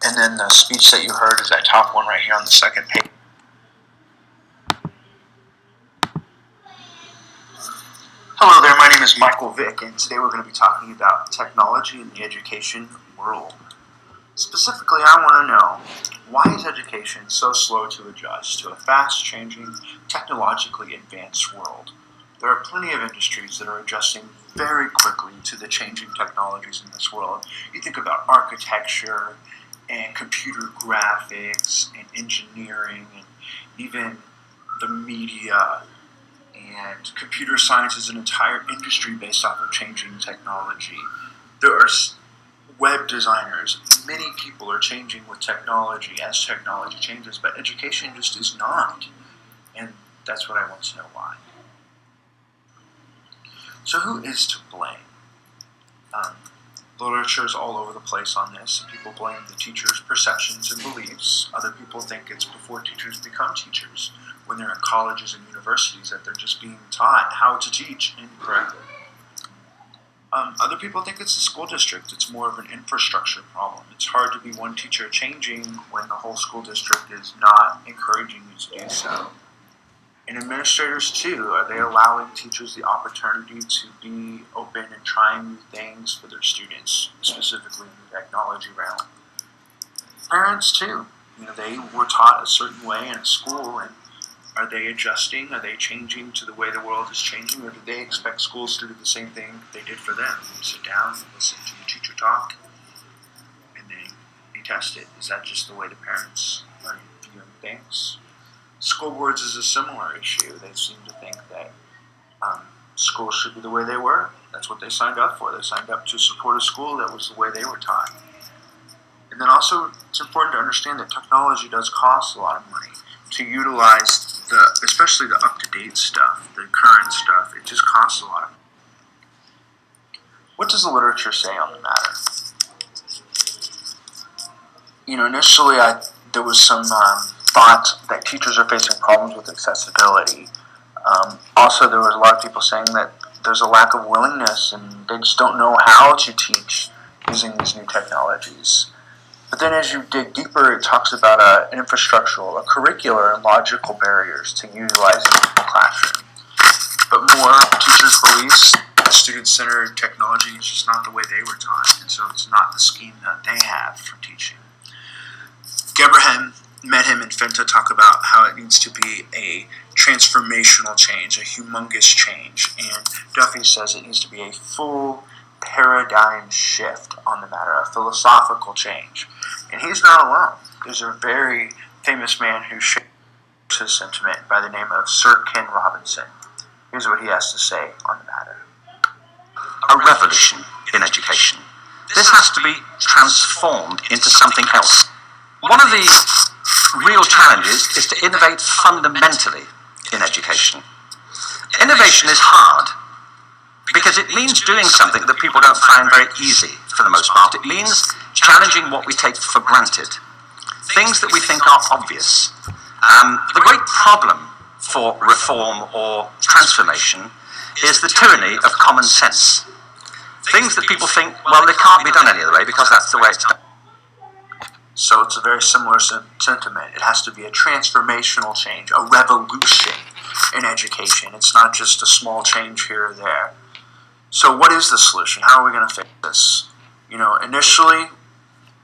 And then the speech that you heard is that top one right here on the second page. Hello there, my name is Michael Vick, and today we're going to be talking about technology in the education world. Specifically, I want to know, why is education so slow to adjust to a fast-changing, technologically advanced world? There are plenty of industries that are adjusting very quickly to the changing technologies in this world. You think about architecture and computer graphics and engineering and even the media, and computer science is an entire industry based off of changing technology. There are web designers. Many people are changing with technology as technology changes, but education just is not. And that's what I want to know why. So who is to blame? Literature is all over the place on this. People blame the teachers' perceptions and beliefs. Other people think it's before teachers become teachers, when they're in colleges and universities, that they're just being taught how to teach incorrectly. Other people think it's the school district. It's more of an infrastructure problem. It's hard to be one teacher changing when the whole school district is not encouraging you to do so. And administrators too, are they allowing teachers the opportunity to be open and trying new things for their students, specifically in the technology realm? Parents too, they were taught a certain way in school, and are they adjusting? Are they changing to the way the world is changing, or do they expect schools to do the same thing they did for them? Sit down, listen to the teacher talk, and then be tested. Is that just the way the parents are viewing things? School boards is a similar issue. They seem to think that schools should be the way they were. That's what they signed up for. They signed up to support a school that was the way they were taught. And then also, it's important to understand that technology does cost a lot of money. To utilize especially the up-to-date stuff, the current stuff, it just costs a lot of money. What does the literature say on the matter? Initially there was some thought that teachers are facing problems with accessibility. Also, there was a lot of people saying that there's a lack of willingness and they just don't know how to teach using these new technologies. But then as you dig deeper, it talks about an infrastructural, a curricular, and logical barriers to utilizing it in the classroom. But more teachers believe that student-centered technology is just not the way they were taught, and so it's not the scheme that they have for teaching. Gebrahim, Medham, and Fenta talk about how it needs to be a transformational change, a humongous change, and Duffy says it needs to be a full paradigm shift on the matter, a philosophical change. And he's not alone. There's a very famous man who shares his sentiment by the name of Sir Ken Robinson. Here's what he has to say on the matter. A revolution in education. This has to be transformed into something else. One of the real challenges is to innovate fundamentally in education. Innovation is hard because it means doing something that people don't find very easy for the most part. It means challenging what we take for granted, things that we think are obvious. The great problem for reform or transformation is the tyranny of common sense. Things that people think, well, they can't be done any other way because that's the way it's done. So it's a very similar sentiment. It has to be a transformational change, a revolution in education. It's not just a small change here or there. So what is the solution? How are we going to fix this? Initially,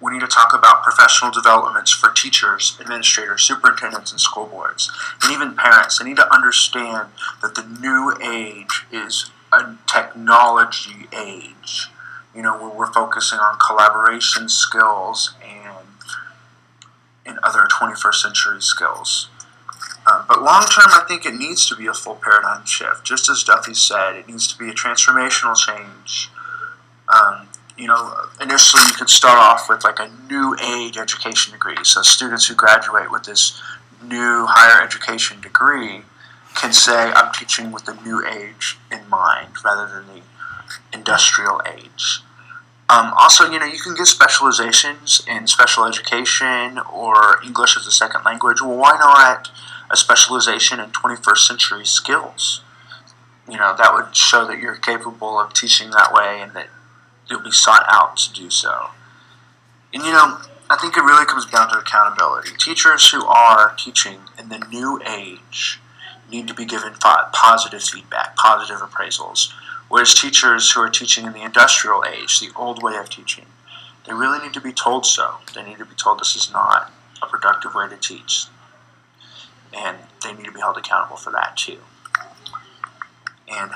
we need to talk about professional developments for teachers, administrators, superintendents, and school boards, and even parents. They need to understand that the new age is a technology age, where we're focusing on collaboration skills and other 21st century skills. But long term, I think it needs to be a full paradigm shift. Just as Duffy said, it needs to be a transformational change. Initially you could start off with like a new age education degree. So students who graduate with this new higher education degree can say, I'm teaching with the new age in mind rather than the industrial age. Also, you can get specializations in special education or English as a second language. Well, why not a specialization in 21st century skills? That would show that you're capable of teaching that way and that you'll be sought out to do so. And I think it really comes down to accountability. Teachers who are teaching in the new age need to be given positive feedback, positive appraisals, whereas teachers who are teaching in the industrial age, the old way of teaching, they really need to be told so. They need to be told this is not a productive way to teach, and they need to be held accountable for that too. And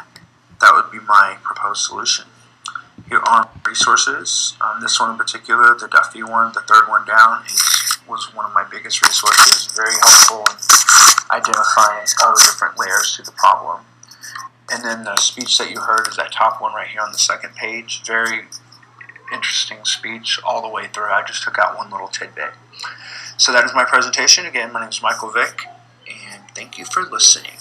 that would be my proposed solution. Here are resources. This one in particular, the Duffy one, the third one down, was one of my biggest resources. Very helpful in identifying all the different layers to the problem. And then the speech that you heard is that top one right here on the second page. Very interesting speech all the way through. I just took out one little tidbit. So that is my presentation. Again, my name is Michael Vick, and thank you for listening.